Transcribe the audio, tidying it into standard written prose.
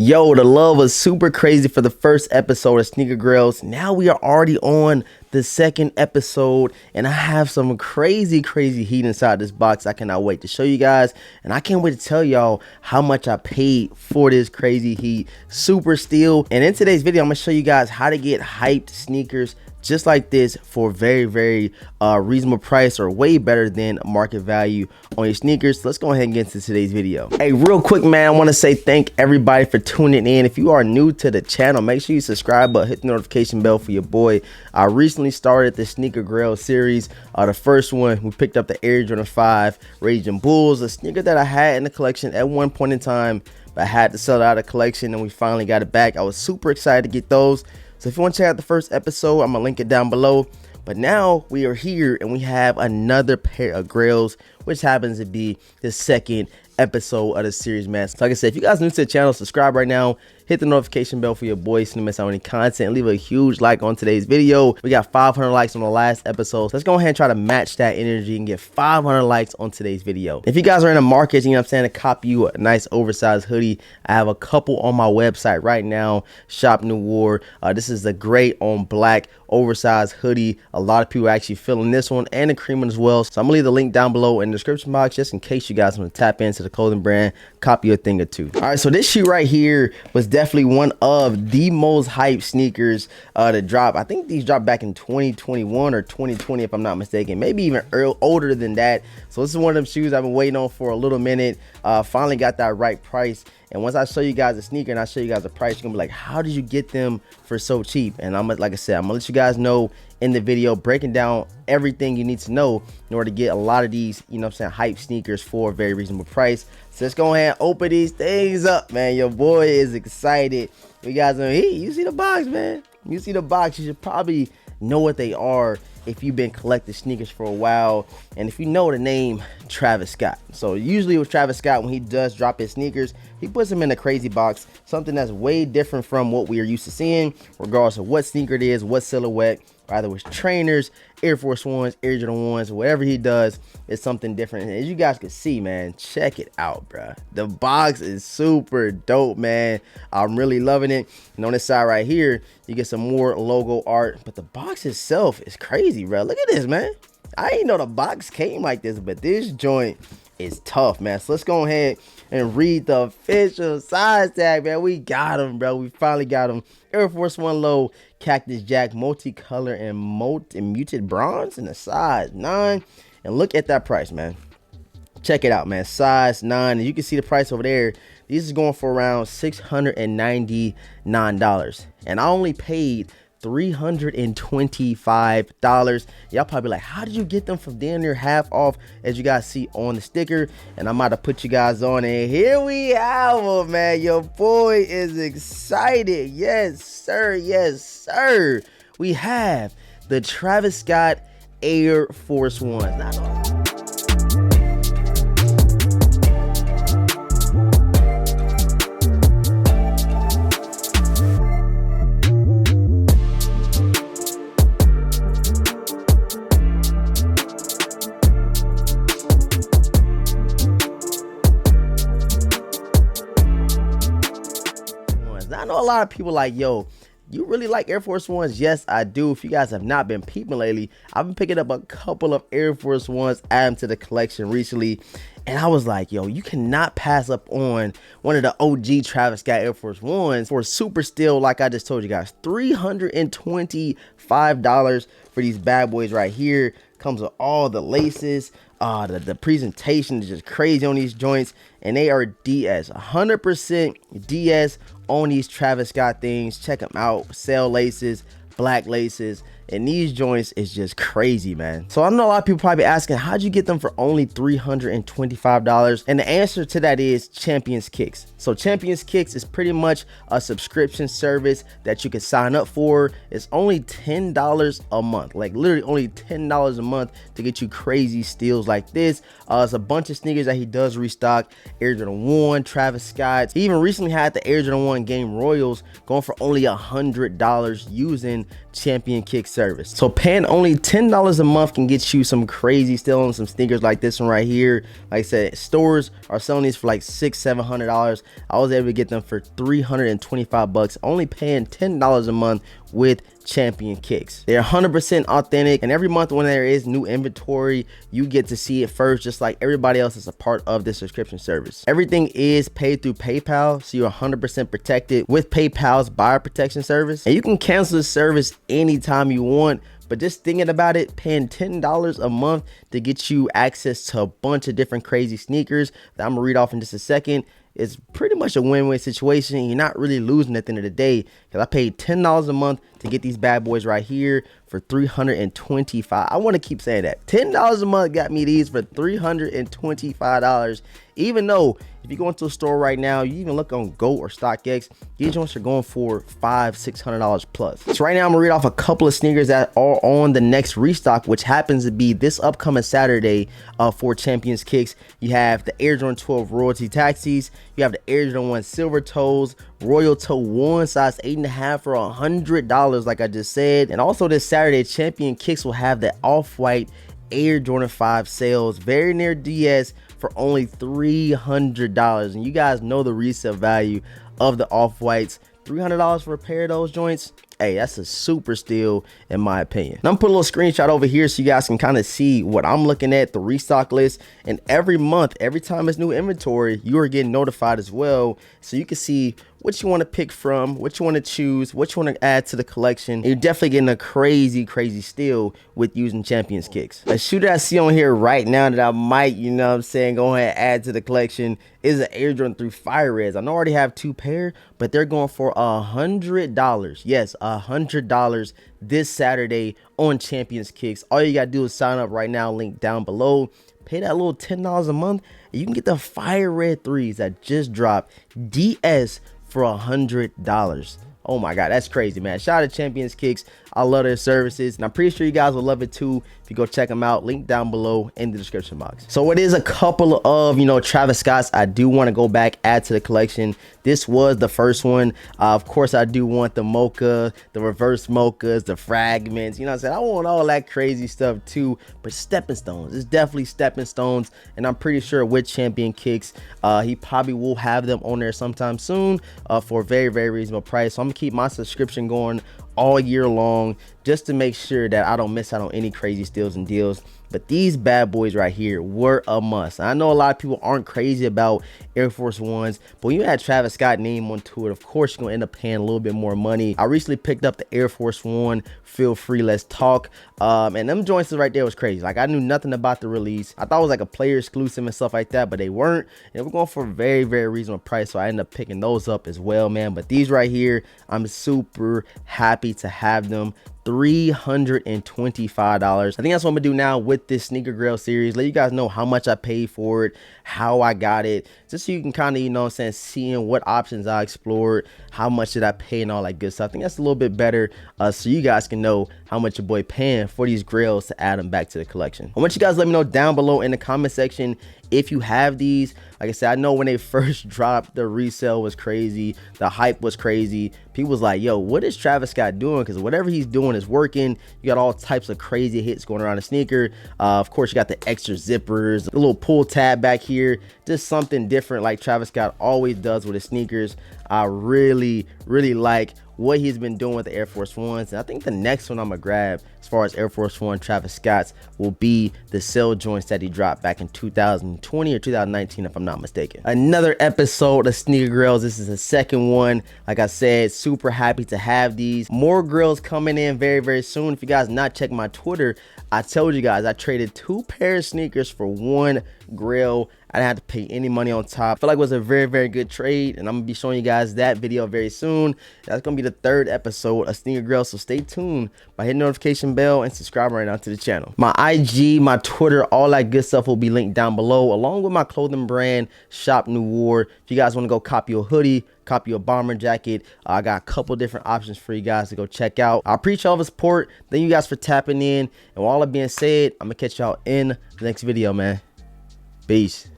Yo, the love was super crazy for the first episode of Sneaker Grails. Now we are already on the second episode, and I have some crazy heat inside this box. I cannot wait to show you guys, and I can't wait to tell y'all how much I paid for this crazy heat. Super steal. And in today's video, I'm gonna show you guys how to get hyped sneakers just like this for very reasonable price, or way better than market value on your sneakers. So let's go ahead and get into today's video. Hey, real quick, man, I want to say thank everybody for tuning in. If you are new to the channel, make sure you subscribe, but hit the notification bell for your boy. I recently started the Sneaker Grail series. The first one, we picked up the Air Jordan 5 Raging Bulls, a sneaker that I had in the collection at one point in time, but I had to sell it out of the collection, and we finally got it back. I was super excited to get those. So if you want to check out the first episode, I'm gonna link it down below. But now we are here and we have another pair of grails, which happens to be the second episode of the series, man. So like I said, if you guys are new to the channel, subscribe right now, hit the notification bell for your boys so you don't miss out on any content, leave a huge like on today's video. We got 500 likes on the last episode, so let's go ahead and try to match that energy and get 500 likes on today's video. If you guys are in the market, you know what I'm saying, to copy you a nice oversized hoodie, I have a couple on my website right now. Shop NOIR. This is the gray on black oversized hoodie. A lot of people are actually feeling this one, and the cream one as well. So I'm gonna leave the link down below in the description box just in case you guys want to tap into the clothing brand, copy a thing or two. All right, so this shoe right here was definitely one of the most hyped sneakers to drop. I think these dropped back in 2021 or 2020 if I'm not mistaken, maybe even older than that. So this is one of them shoes I've been waiting on for a little minute. Finally got that right price. And once I show you guys a sneaker and I show you guys the price, you're gonna be like, how did you get them for so cheap? And like I said, I'm gonna let you guys know in the video, breaking down everything you need to know in order to get a lot of these, you know what I'm saying, hype sneakers for a very reasonable price. So let's go ahead and open these things up, man. Your boy is excited. You guys know, hey, you see the box, man. You see the box, you should probably know what they are if you've been collecting sneakers for a while, and if you know the name Travis Scott. So usually with Travis Scott, when he does drop his sneakers, he puts them in a crazy box, something that's way different from what we are used to seeing, regardless of what sneaker it is, what silhouette, either with trainers, Air Force Ones, Air Jordan 1s, whatever he does, it's something different. And as you guys can see, man, check it out, bro. The box is super dope, man. I'm really loving it. And on this side right here, you get some more logo art, but the box itself is crazy, bro. Look at this, man. I didn't know the box came like this, but this joint is tough, man. So let's go ahead and read the official size tag, man. We got him, bro. We finally got him. Air Force One low, Cactus Jack, multicolor and muted bronze, in a size 9. And look at that price, man. Check it out, man. Size 9. And you can see the price over there. These is going for around $699. And I only paid $325. Y'all probably like, how did you get them from damn near half off, as you guys see on the sticker? And I'm about to put you guys on, and here we have them, man. Your boy is excited. Yes sir, yes sir. We have the Travis Scott Air Force Ones. I know a lot of people like, yo, you really like Air Force Ones? Yes, I do. If you guys have not been peeping lately, I've been picking up a couple of Air Force Ones, adding to the collection recently. And I was like, yo, you cannot pass up on one of the OG Travis Scott Air Force Ones for a super steal. Like I just told you guys, $325 for these bad boys right here. Comes with all the laces. The presentation is just crazy on these joints, and they are DS, 100% DS on these Travis Scott things. Check them out. Sail laces, black laces, and these joints is just crazy, man. So I know a lot of people probably asking, how'd you get them for only $325? And the answer to that is Champions Kicks. So Champions Kicks is pretty much a subscription service that you can sign up for. It's only $10 a month, like literally only $10 a month to get you crazy steals like this. It's a bunch of sneakers that he does restock. Air Jordan 1, Travis Scott. He even recently had the Air Jordan 1 Game Royals going for only $100 using Champion Kicks service. So paying only $10 a month can get you some crazy still on some sneakers like this one right here. Like I said, stores are selling these for like $600-700. I was able to get them for $325, only paying $10 a month with Champion Kicks. They're 100% authentic, and every month when there is new inventory, you get to see it first, just like everybody else is a part of the subscription service. Everything is paid through PayPal, so you're 100% protected with PayPal's buyer protection service, and you can cancel the service anytime you want. But just thinking about it, paying $10 a month to get you access to a bunch of different crazy sneakers that I'm gonna read off in just a second, it's pretty much a win-win situation. You're not really losing at the end of the day, because I paid $10 a month to get these bad boys right here for $325. I want to keep saying that. $10 a month got me these for $325. Even though if you go into a store right now, you even look on GOAT or StockX, these joints are going for $500-600 plus. So right now I'm gonna read off a couple of sneakers that are on the next restock, which happens to be this upcoming Saturday for Champions Kicks. You have the Air Jordan 12 Royalty Taxis. You have the Air Jordan 1 Silver Toes, Royal Toe 1 size 8.5 for $100, like I just said. And also this Saturday, Champion Kicks will have the off-white Air Jordan 5 sales very near DS for only $300. And you guys know the resale value of the off-whites. $300 for a pair of those joints. Hey, that's a super steal in my opinion. And I'm gonna put a little screenshot over here so you guys can kind of see what I'm looking at, the restock list. And every month, every time it's new inventory, you are getting notified as well, so you can see what you want to pick from, what you want to choose, what you want to add to the collection. And you're definitely getting a crazy steal with using Champions Kicks. A shoe that I see on here right now that I might, you know what I'm saying, go ahead and add to the collection is an Air Jordan 3 Fire Reds. I know I already have two pair, but they're going for $100. Yes, $100 this Saturday on Champions Kicks. All you gotta do is sign up right now, link down below. Pay that little $10 a month, and you can get the Fire Red 3s that just dropped DS for $100. Oh my god, that's crazy, man. Shout out to Champions Kicks. I love their services, and I'm pretty sure you guys will love it too if you go check them out. Link down below in the description box. So it is a couple of, you know, Travis Scotts I do want to go back, add to the collection. This was the first one. Of course, I do want the mocha, the reverse mochas, the fragments. You know what I'm saying? I want all that crazy stuff too. But stepping stones, it's definitely stepping stones, and I'm pretty sure with Champion Kicks, he probably will have them on there sometime soon for a very reasonable price. So I'm gonna keep my subscription going all year long just to make sure that I don't miss out on any crazy steals and deals. But these bad boys right here were a must. I know a lot of people aren't crazy about Air Force Ones, but when you add Travis Scott name onto it, of course you're gonna end up paying a little bit more money. I recently picked up the Air Force One Feel Free Let's Talk, and them joints right there was crazy. Like, I knew nothing about the release. I thought it was like a player exclusive and stuff like that, but they weren't. And they were going for a very reasonable price, so I ended up picking those up as well, man. But these right here, I'm super happy to have them. $325. I think that's what I'm gonna do now with this Sneaker Grail series. Let you guys know how much I paid for it, how I got it, just so you can kind of, you know what I'm saying, seeing what options I explored, how much did I pay, and all that good stuff. I think that's a little bit better, so you guys can know how much your boy paying for these grails to add them back to the collection. I want you guys to let me know down below in the comment section if you have these. Like I said, I know when they first dropped, the resale was crazy, the hype was crazy. People was like, yo, what is Travis Scott doing? Because whatever he's doing is working. You got all types of crazy hits going around the sneaker. Of course, you got the extra zippers, a little pull tab back here, just something different like Travis Scott always does with his sneakers. I really like what he's been doing with the Air Force Ones, and I think the next one I'm gonna grab as far as Air Force One Travis Scott's will be the cell joints that he dropped back in 2020 or 2019 if I'm not mistaken. Another episode of Sneaker Grails. This is the second one. Like I said, super happy to have these. More grails coming in very soon. If you guys not check my Twitter, I told you guys I traded 2 pairs of sneakers for 1 grail. I didn't have to pay any money on top. I feel like it was a very good trade, and I'm gonna be showing you guys that video very soon. That's gonna be the 3rd episode of Sneaker Grail, so stay tuned by hitting the notification bell and subscribe right now to the channel. My IG, my Twitter, all that good stuff will be linked down below, along with my clothing brand, Shop NOIR. If you guys want to go copy a hoodie, copy a bomber jacket, I got a couple different options for you guys to go check out. I appreciate all the support. Thank you guys for tapping in, and with all that being said, I'm gonna catch y'all in the next video, man. Peace.